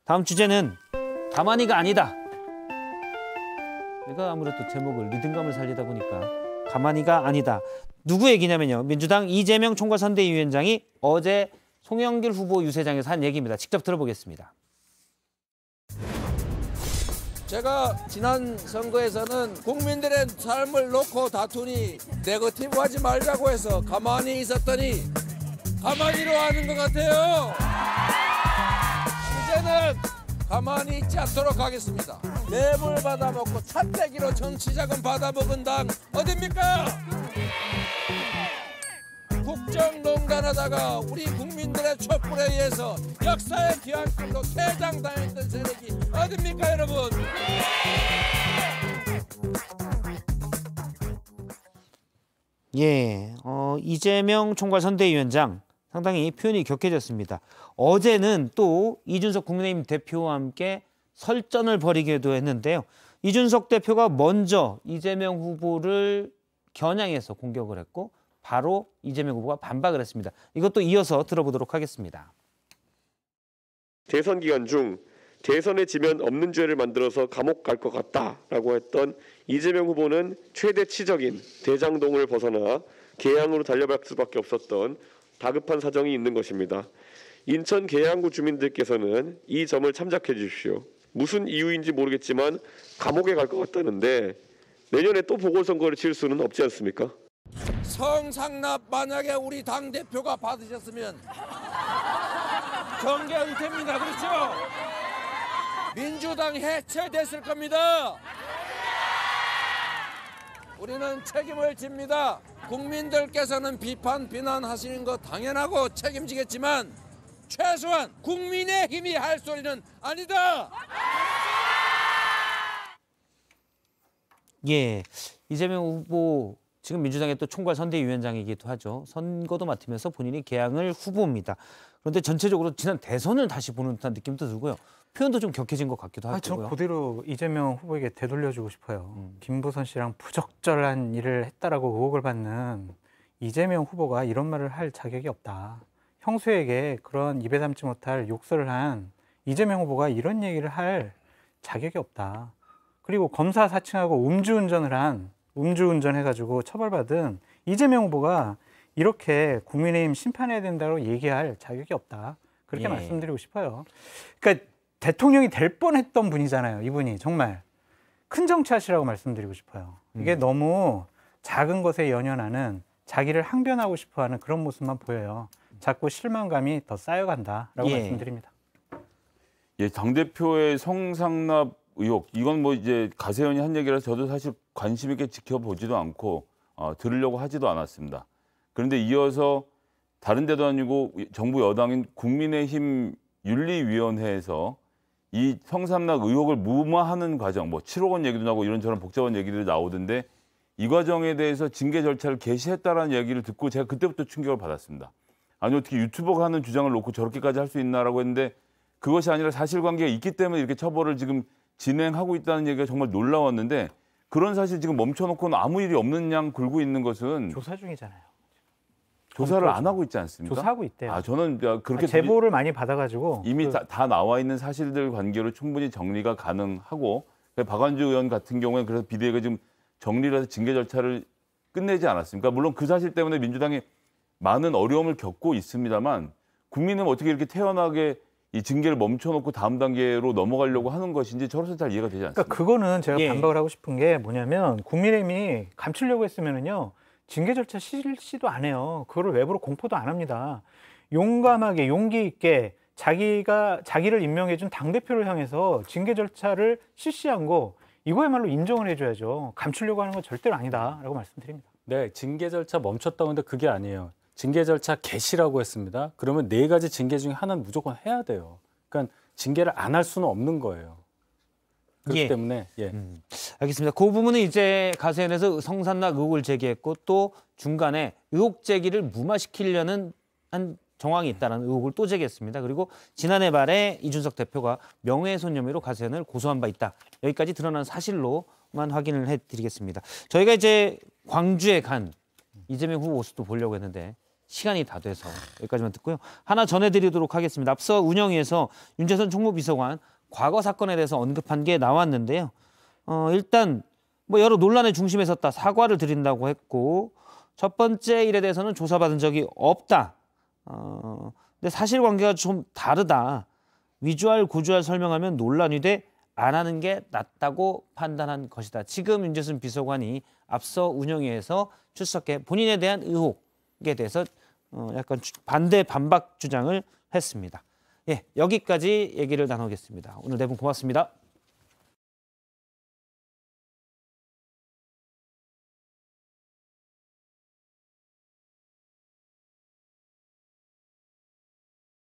다음 주제는 가만히가 아니다. 내가 아무래도 제목을 리듬감을 살리다 보니까 가만히가 아니다. 누구 얘기냐면요. 민주당 이재명 총괄선대위원장이 어제 송영길 후보 유세장에서 한 얘기입니다. 직접 들어보겠습니다. 제가 지난 선거에서는 국민들의 삶을 놓고 다투니 네거티브하지 말자고 해서 가만히 있었더니 가만히로 하는 것 같아요. 이제는 가만히 있지 않도록 하겠습니다. 뇌물 받아먹고 차떼기로 정치자금 받아먹은 당 어딥니까? 국정농단하다가 우리 국민들의 촛불에 의해서 역사의 귀한길로 퇴장당했던 세력이 어딥니까, 여러분? 예, 이재명 총괄선대위원장 상당히 표현이 격해졌습니다. 어제는 또 이준석 국민의힘 대표와 함께 설전을 벌이기도 했는데요. 이준석 대표가 먼저 이재명 후보를 겨냥해서 공격을 했고 바로 이재명 후보가 반박을 했습니다. 이것도 이어서 들어보도록 하겠습니다. 대선 기간 중 대선에 지면 없는 죄를 만들어서 감옥 갈 것 같다라고 했던 이재명 후보는 최대 치적인 대장동을 벗어나 계양으로 달려갈 수밖에 없었던 다급한 사정이 있는 것입니다. 인천 계양구 주민들께서는 이 점을 참작해 주십시오. 무슨 이유인지 모르겠지만 감옥에 갈 것 같다는데 내년에 또 보궐선거를 치를 수는 없지 않습니까? 성상납 만약에 우리 당대표가 받으셨으면 정계 은퇴입니다. 그렇죠? 민주당 해체됐을 겁니다. 우리는 책임을 집니다. 국민들께서는 비난하시는 거 당연하고 책임지겠지만 최소한 국민의힘이 할 소리는 아니다. 예, 이재명 후보 지금 민주당의 또 총괄선대위원장이기도 하죠. 선거도 맡으면서 본인이 계양을 후보입니다. 그런데 전체적으로 지난 대선을 다시 보는 듯한 느낌도 들고요. 표현도 좀 격해진 것 같기도 하고요. 저 그대로 이재명 후보에게 되돌려주고 싶어요. 김부선 씨랑 부적절한 일을 했다라고 의혹을 받는 이재명 후보가 이런 말을 할 자격이 없다. 형수에게 그런 입에 담지 못할 욕설을 한 이재명 후보가 이런 얘기를 할 자격이 없다. 그리고 검사 사칭하고 음주운전해가지고 처벌받은 이재명 후보가 이렇게 국민의힘 심판해야 된다고 얘기할 자격이 없다. 그렇게 말씀드리고 싶어요. 그러니까 대통령이 될 뻔했던 분이잖아요. 이분이 정말 큰 정치하시라고 말씀드리고 싶어요. 이게 너무 작은 것에 연연하는 자기를 항변하고 싶어하는 그런 모습만 보여요. 자꾸 실망감이 더 쌓여간다라고 말씀드립니다. 예, 당대표의 성상납 의혹, 이건 뭐 이제 가세현이 한 얘기라서 저도 사실 관심 있게 지켜보지도 않고 들으려고 하지도 않았습니다. 그런데 이어서 다른 데도 아니고 정부 여당인 국민의힘 윤리위원회에서 이 성상납 의혹을 무마하는 과정, 뭐 7억 원 얘기도 나오고 이런저런 복잡한 얘기들이 나오던데 이 과정에 대해서 징계 절차를 개시했다라는 얘기를 듣고 제가 그때부터 충격을 받았습니다. 아니 어떻게 유튜버가 하는 주장을 놓고 저렇게까지 할 수 있나라고 했는데 그것이 아니라 사실관계가 있기 때문에 이렇게 처벌을 지금 진행하고 있다는 얘기가 정말 놀라웠는데 그런 사실 지금 멈춰놓고는 아무 일이 없는 양 굴고 있는 것은 조사 중이잖아요. 조사를 안 하고 있지 않습니까? 조사하고 있대요. 저는 그렇게 제보를 많이 받아가지고 이미 다 나와 있는 사실들 관계로 충분히 정리가 가능하고 박완주 의원 같은 경우에 그래서 비대위가 지금 정리를 해서 징계 절차를 끝내지 않았습니까? 물론 그 사실 때문에 민주당이 많은 어려움을 겪고 있습니다만 국민은 어떻게 이렇게 태연하게 이 징계를 멈춰놓고 다음 단계로 넘어가려고 하는 것인지 저로서 잘 이해가 되지 않습니다. 그러니까 그거는 제가 반박을 하고 싶은 게 뭐냐면 국민의힘이 감추려고 했으면은요 징계 절차 실시도 안 해요. 그거를 외부로 공포도 안 합니다. 용감하게 용기 있게 자기를 임명해준 당대표를 향해서 징계 절차를 실시한 거 이거야말로 인정을 해줘야죠. 감추려고 하는 건 절대로 아니다라고 말씀드립니다. 네, 징계 절차 멈췄다고 하는데 그게 아니에요. 징계 절차 개시라고 했습니다. 그러면 4가지 징계 중에 하나는 무조건 해야 돼요. 그러니까 징계를 안 할 수는 없는 거예요. 그렇기 때문에 알겠습니다. 그 부분은 이제 가세현에서 성상납 의혹을 제기했고 또 중간에 의혹 제기를 무마시키려는 한 정황이 있다는 의혹을 또 제기했습니다. 그리고 지난해 말에 이준석 대표가 명예훼손 혐의로 가세현을 고소한 바 있다. 여기까지 드러난 사실로만 확인을 해드리겠습니다. 저희가 이제 광주에 간 이재명 후보 모습도 보려고 했는데 시간이 다 돼서 여기까지만 듣고요. 하나 전해드리도록 하겠습니다. 앞서 운영위에서 윤재선 총무비서관 과거 사건에 대해서 언급한 게 나왔는데요. 일단 뭐 여러 논란의 중심에 섰다. 사과를 드린다고 했고 첫 번째 일에 대해서는 조사받은 적이 없다. 근데 사실관계가 좀 다르다. 위조할 고조할 설명하면 논란이 돼 안 하는 게 낫다고 판단한 것이다. 지금 윤재선 비서관이 앞서 운영위에서 출석해 본인에 대한 의혹에 대해서 약간 반박 주장을 했습니다. 예, 여기까지 얘기를 나누겠습니다. 오늘 네 분 고맙습니다.